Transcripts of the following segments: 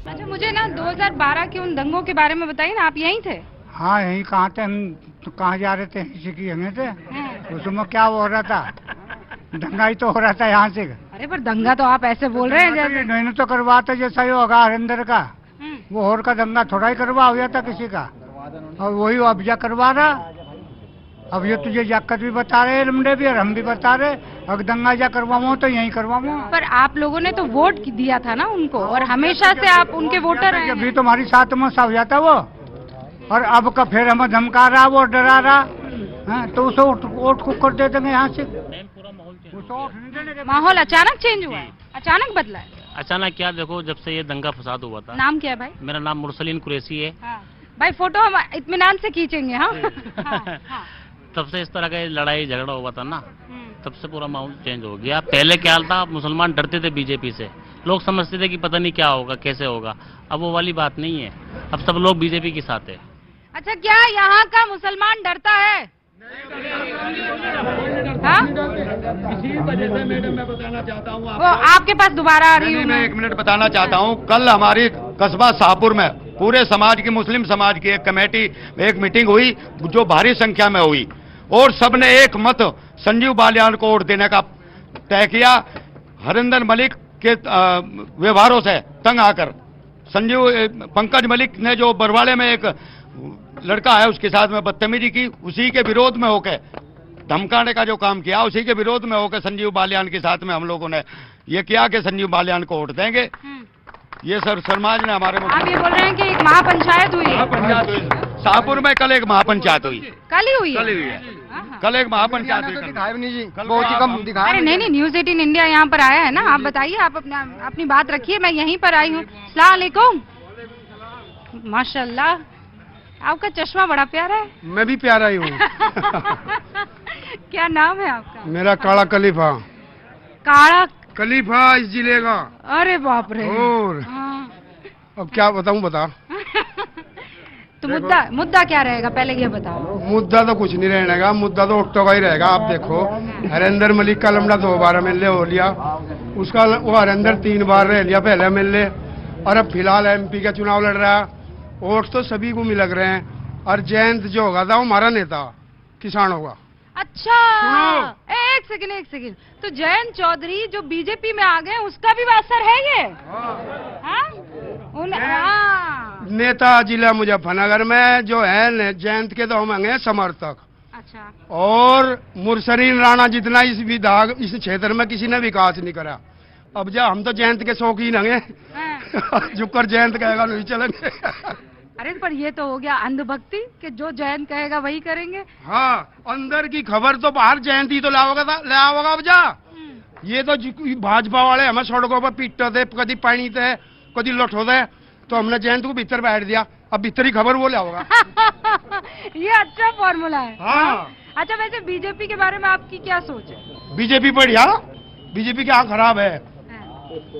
अच्छा, मुझे ना 2012 के उन दंगों के बारे में बताइए ना, आप यहीं थे? हाँ, यहीं कहाँ थे हम, तो कहाँ जा रहे थे, इसी की हमें थे। उसमें क्या हो रहा था, दंगा ही तो हो रहा था यहाँ से। अरे पर दंगा तो आप ऐसे बोल रहे हैं जैसे। मैंने तो करवाता जैसा ही होगा हरिंदर का, वो और का दंगा थोड़ा ही करवा हुआ था किसी का, और वही अब जा करवा रहा। अब ये तुझे जाकर भी बता रहे लमडे भी, और हम भी बता रहे, अगर दंगा जा करवाऊँ तो यहीं करवाऊँ। पर आप लोगों ने तो वोट दिया था ना उनको, और हमेशा से आप उनके वोटर हैं। अभी तो हमारी साथ में सा हो जाता वो, और अब का फिर हमें धमका रहा, वो डरा रहा। हाँ, तो उसे वोट को कर दे देंगे यहाँ से। माहौल अचानक चेंज हुआ है, अचानक बदला है। अचानक क्या, देखो जब से ये दंगा फसाद हुआ था। नाम क्या है भाई? मेरा नाम मुरसलीन कुरैशी है। हाँ। भाई फोटो हम इत्मीनान से खींचेंगे। हाँ, हाँ। तब से इस तरह का लड़ाई झगड़ा हुआ था ना, तब से पूरा माहौल चेंज हो गया। पहले क्या था, मुसलमान डरते थे बीजेपी से, लोग समझते थे कि पता नहीं क्या होगा, कैसे होगा। अब वो वाली बात नहीं है, अब सब लोग बीजेपी के साथ है। अच्छा, क्या यहाँ का मुसलमान डरता है? हाँ? इसी वजह से मैडम मैं बताना चाहता हूँ वो आपके पास दोबारा आ रही हूँ मैं 1 मिनट बताना चाहता हूँ। कल हमारी कस्बा शाहपुर में पूरे समाज की, मुस्लिम समाज की एक कमेटी, एक मीटिंग हुई जो भारी संख्या में हुई, और सबने एक मत संजीव बालियान को वोट देने का तय किया। हरिंदर मलिक के व्यवहारों से तंग आकर पंकज मलिक ने जो बरवाड़े में एक लड़का है उसके साथ में बदतमीजी की, उसी के विरोध में होकर धमकाने का जो काम किया, उसी के विरोध में होकर संजीव बालियान के साथ में हम लोगों ने ये किया कि संजीव बालियान को वोट देंगे। ये सर समाज ने हमारे आप ये बोल रहे हैं कि एक महापंचायत हुई है? महापंचायत हुई शाहपुर में, कल एक महापंचायत हुई। कल ही हुई है? कल हुई है, कल एक महापंचायत हुई। बहुत ही कम दिखाया। अरे नहीं, न्यूज़ 18 इंडिया यहाँ पर आया है ना, आप बताइए, आप अपनी बात रखिए, मैं यहीं पर आई हूँ। अस्सलाम वालेकुम। माशाल्लाह, आपका चश्मा बड़ा प्यारा है। मैं भी प्यारा ही हूँ। क्या नाम है आपका? मेरा काला कलीफा। काला कलीफा इस जिले का। अरे बाप रे। और हाँ। अब क्या बताऊँ, बता। तो मुद्दा क्या रहेगा, पहले ये बताओ। मुद्दा तो कुछ नहीं रहेगा, मुद्दा तो ऑक्टो का ही रहेगा। आप देखो, हरिंदर मलिक का लमड़ा 2 बार एमएलए हो लिया, उसका वो हरिंदर 3 बार रह लिया पहले एमएलए, और अब फिलहाल एमपी का चुनाव लड़ रहा है। वोट तो सभी को मिल रहे हैं, और जयंत जो होगा था वो हमारा नेता किसानों का। अच्छा, एक सेकंड, तो जयंत चौधरी जो बीजेपी में आ गए, उसका भी असर है ये? हाँ? नेता जिला मुजफ्फरनगर में जो है जयंत के, तो हम हैं समर्थक। अच्छा। और मुरसलीन राणा जितना इस विभाग, इस क्षेत्र में किसी ने विकास नहीं करा। अब जा हम तो जयंत के शौकीन हैं, झुककर जयंत कहेगा नहीं चलेंगे। अरे पर ये तो हो गया अंधभक्ति कि जो जयंत कहेगा वही करेंगे। हाँ, अंदर की खबर तो बाहर जयंत ही तो लाओगा। अब जा, ये तो भाजपा वाले हमें सड़कों पर पीटते थे, कभी पानी थे, कभी लठो थे, तो हमने जयंत को भीतर बैठ दिया। अब भीतर ही खबर वो लाओगा। ये अच्छा फॉर्मूला है। हाँ। अच्छा, वैसे बीजेपी के बारे में आपकी क्या सोच है? बीजेपी बढ़िया, बीजेपी क्या खराब है,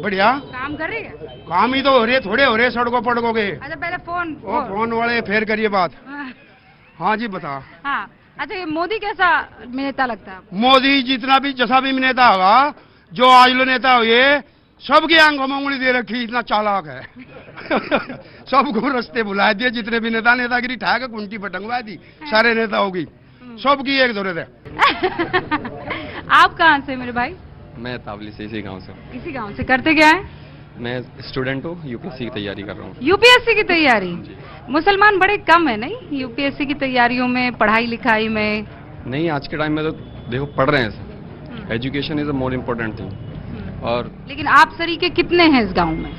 बढ़िया काम कर रही है। काम ही तो हो रही है, थोड़े हो रहे सड़कों पड़कों के। अच्छा, पहले फोन वाले फेर करिए बात। हाँ जी, बता। हाँ, अच्छा, ये मोदी कैसा नेता लगता है? मोदी जितना भी जैसा भी नेता होगा, जो आज लो नेता हो, ये सबके आंखों में उंगली दे रखी, इतना चालाक है। सबको रास्ते बुला दिए, जितने भी नेतागिरी ठा के कुंटी पटंगवा दी, सारे नेता होगी, सबकी एक जरूरत है। आप कहाँ से मेरे भाई? मैं तावली से, इसी गांव से। इसी गांव से। करते क्या है? मैं स्टूडेंट हूँ, यूपीएससी की तैयारी कर रहा हूँ। यूपीएससी की तैयारी? मुसलमान बड़े कम है नहीं यूपीएससी की तैयारियों में, पढ़ाई लिखाई में? नहीं, आज के टाइम में तो देखो पढ़ रहे हैं, education is a more important thing. और लेकिन आप सरीके कितने हैं इस गांव में?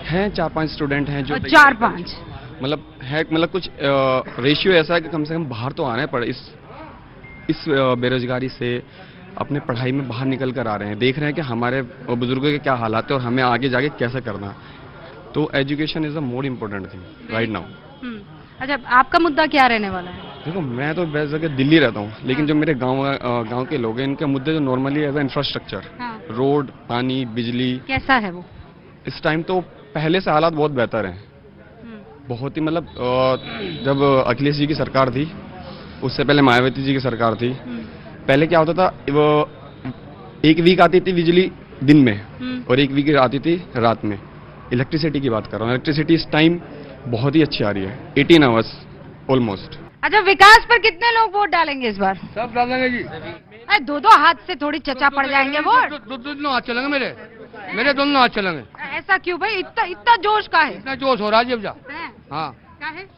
हैं 4-5 स्टूडेंट हैं जो 4-5 मतलब है, मतलब कुछ रेशियो ऐसा है कि कम से कम बाहर तो आना है, पर इस बेरोजगारी से अपने पढ़ाई में बाहर निकल कर आ रहे हैं, देख रहे हैं कि हमारे बुजुर्गों के क्या हालात है और हमें आगे जाके कैसे करना। तो education is a more important thing right now. अच्छा, आपका मुद्दा क्या रहने वाला है? देखो, मैं तो वैसे जगह दिल्ली रहता हूँ, लेकिन जो मेरे गांव के लोग हैं, इनके मुद्दे जो नॉर्मली एज इंफ्रास्ट्रक्चर, रोड, पानी, बिजली, कैसा है वो इस टाइम? तो पहले से हालात बहुत बेहतर हैं, बहुत ही, मतलब जब अखिलेश जी की सरकार थी, उससे पहले मायावती जी की सरकार थी, पहले क्या होता था, वो 1 वीक आती थी बिजली दिन में और 1 वीक आती थी रात में। इलेक्ट्रिसिटी की बात कर रहा हूँ। इलेक्ट्रिसिटी इस टाइम बहुत ही अच्छी आ रही है, 18 आवर्स ऑलमोस्ट। अच्छा, विकास पर कितने लोग वोट डालेंगे इस बार? सब डालेंगे जी। अरे दो हाथ से थोड़ी चचा पड़ जाएंगे वोट। दोनों हाथ चलेंगे मेरे दोनों हाथ चलेंगे। ऐसा क्यों भाई? इतना जोश का है? इतना जोश हो रहा है जी अब जा। हैं? हाँ क्या है?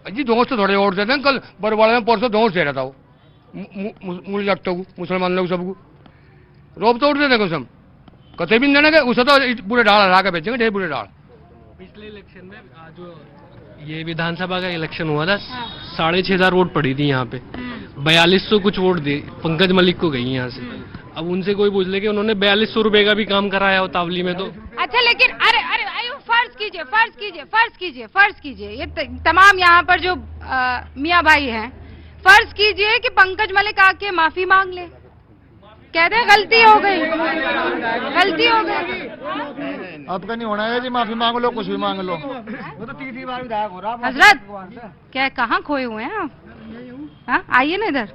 जी, दोस्त तो थोड़े वोट देते हैं। कल बरवाड़े में परसों दोस्त दे रहा था वो मुझे लगता को मुसलमान लोग सबको रोब तो उठ देने को सब कते भी देने के उसे तो पूरे डाल हरा के बेचेंगे, ढेर पूरे डाल। पिछले इलेक्शन में जो ये विधानसभा का इलेक्शन हुआ था, 6,500 वोट पड़ी थी यहाँ पे, 4200 कुछ वोट दे पंकज मलिक को गई यहाँ से। अब उनसे कोई पूछ ले कि उन्होंने 4200 रुपए का भी काम कराया हो तावली में तो। अच्छा, लेकिन अरे अरे फर्ज कीजिए ये तमाम यहाँ पर जो मियाँ भाई हैं, फर्ज कीजिए कि पंकज मलिक आके माफी मांग ले, कहते हैं गलती हो गई। अब का नहीं होना है जी, माफी मांग लो, कुछ भी मांग लो। वो तो तीसरी बार विधायक हो रहा। हजरत क्या कहाँ खोए हुए हैं आप? हाँ, आइए ना इधर,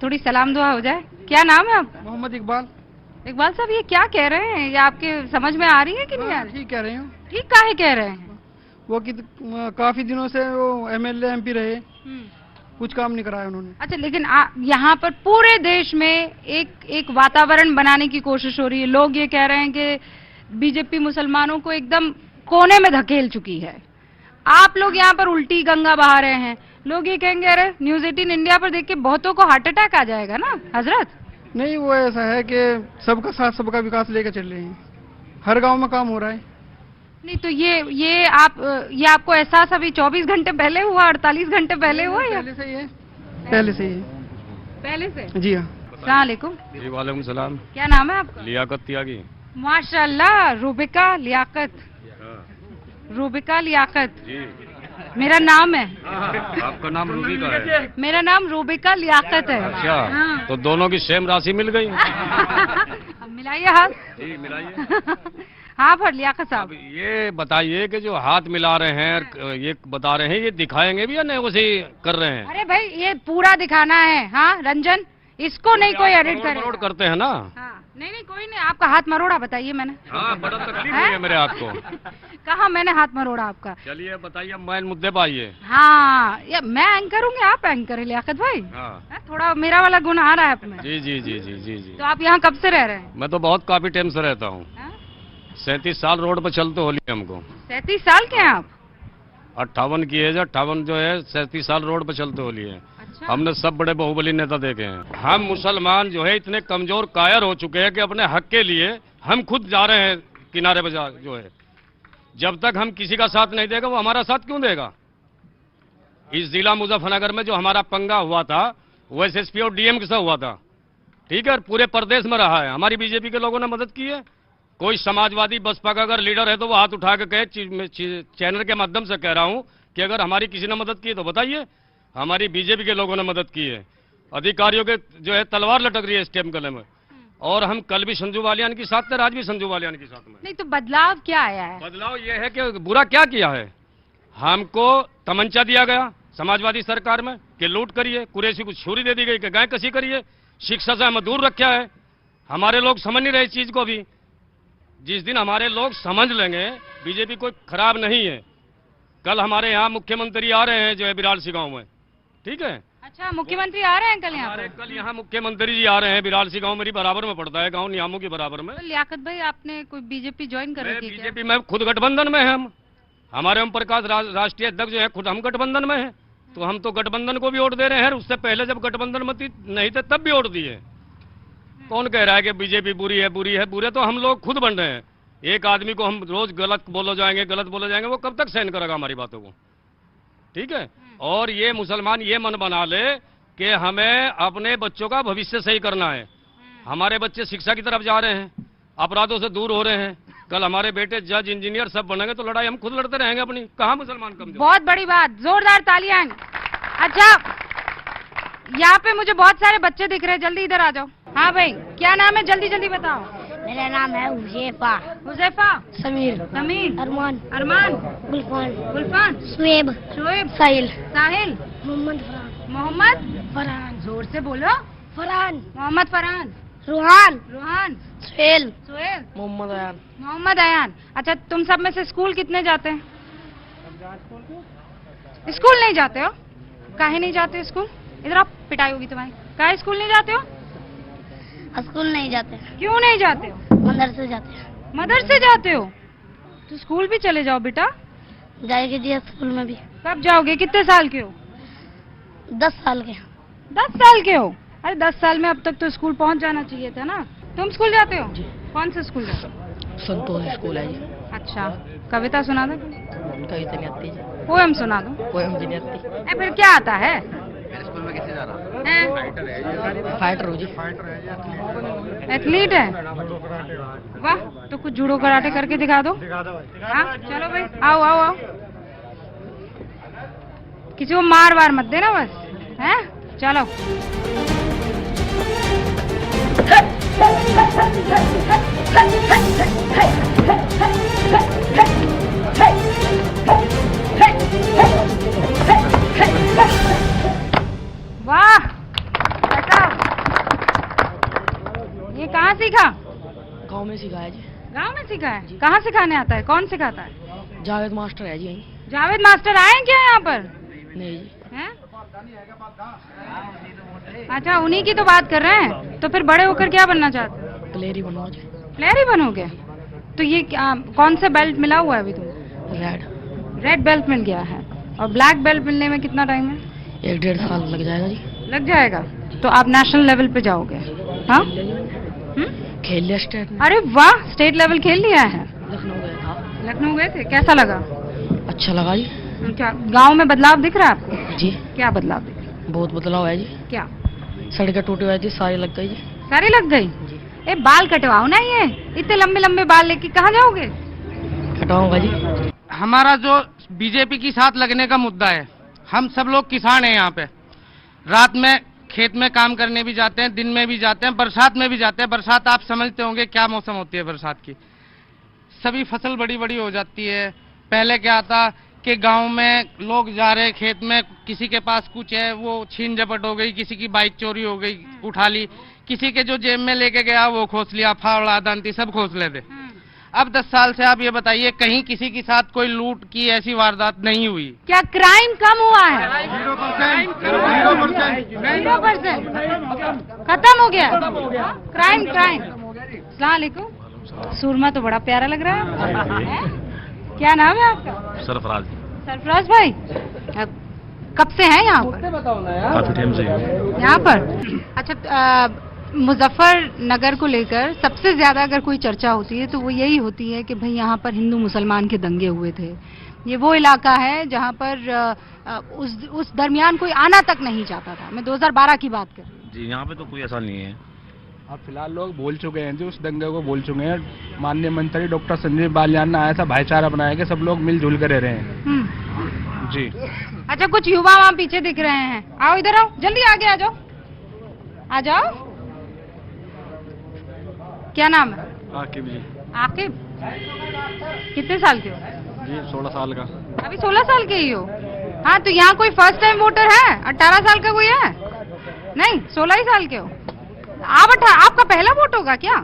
थोड़ी सलाम दुआ हो जाए। क्या नाम है आप? मोहम्मद इकबाल। इकबाल साहब, ये क्या कह रहे हैं? ये आपके समझ में आ रही है कि नहीं आ रही? ठीक कह रहे हैं। ठीक काहे कह रहे हैं? वो काफी दिनों से वो एमएलए एमपी रहे, कुछ काम नहीं कराया उन्होंने। अच्छा, लेकिन यहाँ पर पूरे देश में एक वातावरण बनाने की कोशिश हो रही है। लोग ये कह रहे हैं कि बीजेपी मुसलमानों को एकदम कोने में धकेल चुकी है। आप लोग यहाँ पर उल्टी गंगा बहा रहे हैं। लोग ये कहेंगे अरे न्यूज़ 18 इंडिया पर देख के बहुतों को हार्ट अटैक आ जाएगा ना हजरत। नहीं, वो ऐसा है कि सबका साथ सबका विकास लेकर चल रहे हैं, हर गांव में काम हो रहा है। नहीं तो ये आपको एहसास अभी 24 घंटे पहले हुआ, 48 घंटे पहले हुआ या पहले से ही है? पहले से? जी हाँ। अस्सलाम वालेकुम। जी वालेकुम सलाम। क्या नाम है आपका? लियाकत त्यागी। माशाल्लाह, रूबिका लियाकत जी, मेरा नाम है। आपका नाम रूबी का है? मेरा नाम रूबिका लियाकत है। अच्छा, हाँ। तो दोनों की सेम राशि मिल गई। अब मिलाइए हाथ। जी मिलाइए। हाँ पर लियाकत साहब, ये बताइए कि जो हाथ मिला रहे हैं, ये बता रहे हैं, ये दिखाएंगे भी या नहीं उसे कर रहे हैं? अरे भाई ये पूरा दिखाना है। हाँ रंजन, इसको नहीं कोई एडिट करे। मरोड़ करते हैं ना। हाँ, नहीं कोई नहीं। आपका हाथ मरोड़ा बताइए मैंने। हाँ, बड़ा तकलीफ हुई है मेरे हाथ को। कहाँ मैंने हाथ मरोड़ा आपका? चलिए बताइए, मैं मुद्दे पे आइए। हाँ, ये मैं एंकर हूँ, आप एंकर है लियाकत भाई? हाँ। थोड़ा मेरा वाला गुण आ रहा है आप में। जी जी जी जी जी जी। तो आप यहाँ कब से रह रहे हैं? मैं तो बहुत काफी टाइम से रहता हूँ। 37 साल रोड पर चलते होली हमको। 37 साल के हैं आप? 58 की एज, 58 जो है 37 साल रोड पर चलते होली है। अच्छा। हमने सब बड़े बाहुबली नेता देखे हैं। हम मुसलमान जो है इतने कमजोर कायर हो चुके हैं कि अपने हक के लिए हम खुद जा रहे हैं किनारे पर जो है। जब तक हम किसी का साथ नहीं देगा, वो हमारा साथ क्यों देगा? इस जिला मुजफ्फरनगर में जो हमारा पंगा हुआ था, वो एसएसपी और डीएम के साथ हुआ था, ठीक है, पूरे प्रदेश में रहा है। हमारी बीजेपी के लोगों ने मदद की है। कोई समाजवादी बसपा का अगर लीडर है तो वो हाथ उठा के कहे, चैनल के माध्यम से कह रहा हूं कि अगर हमारी किसी ने मदद की तो बताइए। हमारी बीजेपी के लोगों ने मदद की है। अधिकारियों के जो है तलवार लटक रही है इस टाइम गले में। और हम कल भी संजू बालियान के साथ थे, आज भी संजू बालियान के साथ में। नहीं तो बदलाव क्या आया है? बदलाव ये है कि बुरा क्या किया है। हमको तमंचा दिया गया समाजवादी सरकार में कि लूट करिए, कुरैशी को छुरी दे दी गई कि गाय कसी करिए, शिक्षा से हमें दूर रखा है। हमारे लोग समझ नहीं रहे इस चीज को भी। जिस दिन हमारे लोग समझ लेंगे बीजेपी कोई खराब नहीं है। कल हमारे यहाँ मुख्यमंत्री आ रहे हैं जो है बिरालसी गांव में, ठीक है। अच्छा, मुख्यमंत्री आ रहे हैं कल यहाँ पर? कल यहाँ मुख्यमंत्री जी आ रहे हैं। बिरालसी गांव मेरी बराबर में पड़ता है, गांव नियामों के बराबर में। तो लियाकत भाई, आपने कोई बीजेपी ज्वाइन कर रखी है? बीजेपी में खुद गठबंधन में है हम। हमारे ओम प्रकाश राष्ट्रीय अध्यक्ष जो है, खुद हम गठबंधन में है। तो हम तो गठबंधन को भी वोट दे रहे हैं। उससे पहले जब गठबंधन में नहीं थे तब भी वोट दिए। कौन कह रहा है कि बीजेपी बुरी है? बुरे तो हम लोग खुद बन रहे हैं। एक आदमी को हम रोज गलत बोले जाएंगे, वो कब तक सहन करेगा हमारी बातों को, ठीक है। और ये मुसलमान ये मन बना ले कि हमें अपने बच्चों का भविष्य सही करना है। हमारे बच्चे शिक्षा की तरफ जा रहे हैं, अपराधों से दूर हो रहे हैं। कल हमारे बेटे जज इंजीनियर सब बनेंगे तो लड़ाई हम खुद लड़ते रहेंगे अपनी। कहाँ मुसलमान कमजोर? बहुत बड़ी बात, जोरदार तालियां। अच्छा, यहाँ पे मुझे बहुत सारे बच्चे दिख रहे हैं, जल्दी इधर आ जाओ। हाँ भाई, क्या नाम है? जल्दी जल्दी बताओ। मेरा नाम है हुजैफा, समीर, अरमान, गुलफान, शुएब, साहिल, मोहम्मद फरहान। जोर से बोलो। फरहान, मोहम्मद फरहान, रूहान, रूहान, सुहेल, सुहेल, मोहम्मद अयान। मोहम्मद अयान। अच्छा, तुम सब में से स्कूल कितने जाते हैं? स्कूल नहीं जाते हो? काहे नहीं जाते हो स्कूल? इधर आप, पिटाई होगी तुम्हारी। काहे स्कूल नहीं जाते हो? स्कूल नहीं जाते, क्यों नहीं जाते हो? मदरसे जाते हैं। मदरसे जाते हो तो स्कूल भी चले जाओ बेटा। जाएगी जी स्कूल में भी। कब जाओगे? कितने साल के हो? 10 साल के। 10 साल के हो? अरे 10 साल में अब तक तो स्कूल पहुंच जाना चाहिए था ना। तुम स्कूल जाते हो? कौन से स्कूल जाते हो? संतोष स्कूल है जी। अच्छा, कविता सुना दो, कविता नहीं आती जी। पोएम सुना दो। पोएम जी नहीं आती। फिर क्या आता है? स्कूल में कैसे जा रहा? हैं? फाइटर हो जी। एथलीट है? वाह, तो कुछ जूडो कराटे करके दिखा दो। हाँ, चलो भाई, आओ आओ आओ। किसी को मार वार मत देना बस, हैं? चलो। वाह, ये कहाँ सीखा? गांव में सिखाया जी। गांव में सीखा है? कहाँ सिखाने आता है? कौन सिखाता है? जावेद मास्टर है जी। जावेद मास्टर आए क्या यहाँ पर? नहीं जी। हैं? अच्छा, उन्हीं की तो बात कर रहे हैं। तो फिर बड़े होकर क्या बनना चाहते हो? प्लेयर ही बनवा जी। प्लेयर ही बनोगे? तो ये कौन से बेल्ट मिला हुआ है अभी तुम? रेड बेल्ट मिल गया है। और ब्लैक बेल्ट मिलने में कितना टाइम है? 1-1.5 साल लग जाएगा जी। लग जाएगा? तो आप नेशनल लेवल पे जाओगे? हाँ, खेल लिया स्टेट में। अरे वाह, स्टेट लेवल खेल लिया है। लखनऊ गया था। लखनऊ गए थे, कैसा लगा? अच्छा लगा जी। क्या गांव में बदलाव दिख रहा है आपको? जी। क्या बदलाव दिख रहा है? बहुत बदलाव है जी। क्या? सड़कें टूटी हुई थी, सारी लग गई जी। सारी लग गई? ए, बाल कटवाओ ना, ये इतने लंबे लंबे बाल लेके कहाँ जाओगे? कटवाऊंगा जी। हमारा जो बीजेपी के साथ लगने का मुद्दा है, हम सब लोग किसान हैं यहाँ पे। रात में खेत में काम करने भी जाते हैं, दिन में भी जाते हैं, बरसात में भी जाते हैं। बरसात आप समझते होंगे क्या मौसम होती है बरसात की। सभी फसल बड़ी बड़ी हो जाती है। पहले क्या था कि गांव में लोग जा रहे खेत में, किसी के पास कुछ है वो छीन झपट हो गई, किसी की बाइक चोरी हो गई, उठा ली, किसी के जो जेब में लेके गया वो खोस लिया, फावड़ा दांती सब खोस लेते। अब 10 साल से आप ये बताइए, कहीं किसी के साथ कोई लूट की ऐसी वारदात नहीं हुई। क्या क्राइम कम हुआ है? 0%। खत्म हो गया क्राइम। अस्सलाम वालेकुम। सूरमा तो बड़ा प्यारा लग रहा है। क्या नाम है आपका? सरफराज। सरफराज भाई, कब से हैं यहाँ पर? काफी टाइम से यहाँ पर। अच्छा, मुजफ्फरनगर को लेकर सबसे ज्यादा अगर कोई चर्चा होती है तो वो यही होती है कि भाई यहाँ पर हिंदू मुसलमान के दंगे हुए थे। ये वो इलाका है जहाँ पर उस दरमियान कोई आना तक नहीं चाहता था। मैं 2012 की बात कर रही हूँ। जी, यहाँ पे तो कोई ऐसा नहीं है। अब फिलहाल लोग बोल चुके हैं जो उस दंगे को बोल चुके हैं। माननीय मंत्री डॉक्टर संजीव बालियान ने ऐसा भाईचारा बनाया कि सब लोग मिलजुल कर रह रहे हैं जी। अच्छा, कुछ युवा वहाँ पीछे दिख रहे हैं। आओ इधर आओ, जल्दी आगे आ जाओ, आ जाओ। क्या नाम है? आकिब जी। आकिब, कितने साल के हो? जी 16 साल का। अभी 16 साल के ही हो? हाँ, तो यहाँ कोई फर्स्ट टाइम वोटर है? 18 साल का कोई है? नहीं, 16 ही साल के हो आप। आपका पहला वोट होगा क्या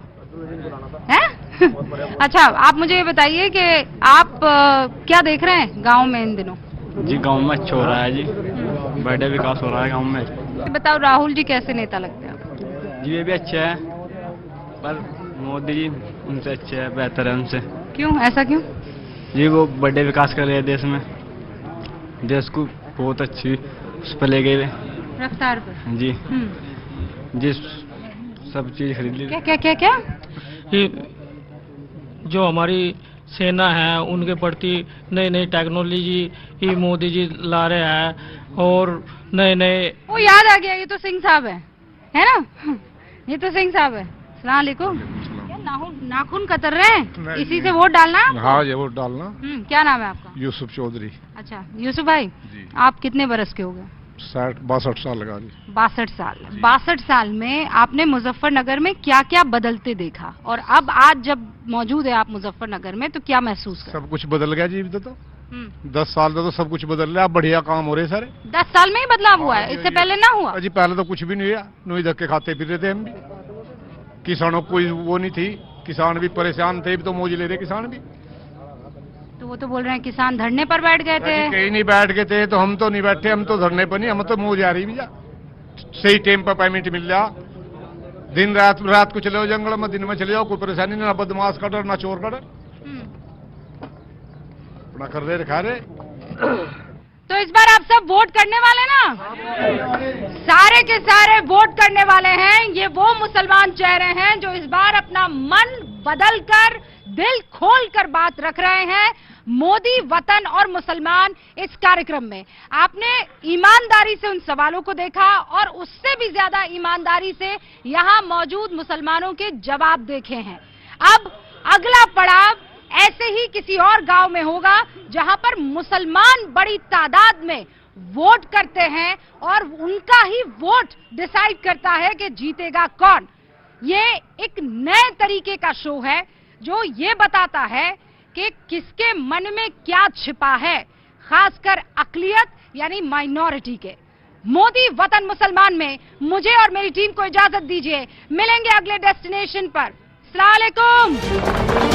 है? अच्छा, आप मुझे ये बताइए कि आप क्या देख रहे हैं गांव में इन दिनों? जी गांव में अच्छा हो रहा है जी, बड़े विकास हो रहा है गांव में। बताओ, राहुल जी कैसे नेता लगते हैं आपको? जी ये भी अच्छे है, पर मोदी जी उनसे अच्छे है, बेहतर है उनसे। क्यों, ऐसा क्यों? जी वो बड़े विकास कर रहे हैं देश में, देश को बहुत अच्छी उस पर ले गए रफ्तार पर। जी जी, सब चीज खरीद ली। क्या क्या क्या क्या? जो हमारी सेना है उनके प्रति नई नई टेक्नोलॉजी ही मोदी जी ला रहे हैं और नए नए। वो याद आ गया, ये तो सिंह साहब है ना? ये तो सिंह साहब है। अस्सलाम वालेकुम। नाखून कतर रहे हैं, इसी से वोट डालना? हाँ ये वोट डालना। क्या नाम है आपका? यूसुफ चौधरी। अच्छा यूसुफ भाई, आप कितने बरस के हो गए? 62 साल लगा जी। 62 साल। 62 साल में आपने मुजफ्फरनगर में क्या क्या बदलते देखा, और अब आज जब मौजूद है आप मुजफ्फरनगर में तो क्या महसूस कर? सब कुछ बदल गया जी। तो 10 साल तो सब कुछ बदल रहा है, बढ़िया काम हो रहे सारे। 10 साल में ही बदलाव हुआ है, इससे पहले ना हुआ? जी पहले तो कुछ भी नहीं हुआ, नोई धक्के खाते फिर रहे थे हम भी। किसानों को कोई वो नहीं थी, किसान भी परेशान थे, तो मौज ले रहे किसान भी। तो वो तो बोल रहे हैं किसान धरने पर बैठ गए थे। कहीं नहीं बैठ गए थे, तो हम तो नहीं बैठे, हम तो धरने पर नहीं, हम तो मौज आ रही भैया, सही टाइम पर पेमेंट मिल रहा, दिन रात को चले जाओ जंगल में, दिन में चले जाओ, कोई परेशानी नहीं, ना बदमाश का डर ना चोर का डर, अपना कर रहे खा रहे। तो इस बार आप सब वोट करने वाले ना, सारे के सारे वोट करने वाले हैं। ये वो मुसलमान चेहरे हैं जो इस बार अपना मन बदल कर, दिल खोल कर बात रख रहे हैं मोदी, वतन और मुसलमान इस कार्यक्रम में। आपने ईमानदारी से उन सवालों को देखा और उससे भी ज्यादा ईमानदारी से यहाँ मौजूद मुसलमानों के जवाब देखे हैं। अब अगला पड़ाव ऐसे ही किसी और गांव में होगा जहां पर मुसलमान बड़ी तादाद में वोट करते हैं और उनका ही वोट डिसाइड करता है कि जीतेगा कौन। ये एक नए तरीके का शो है जो ये बताता है कि किसके मन में क्या छिपा है, खासकर अकलियत यानी माइनॉरिटी के। मोदी वतन मुसलमान में मुझे और मेरी टीम को इजाजत दीजिए, मिलेंगे अगले डेस्टिनेशन पर। अस्सलाम वालेकुम।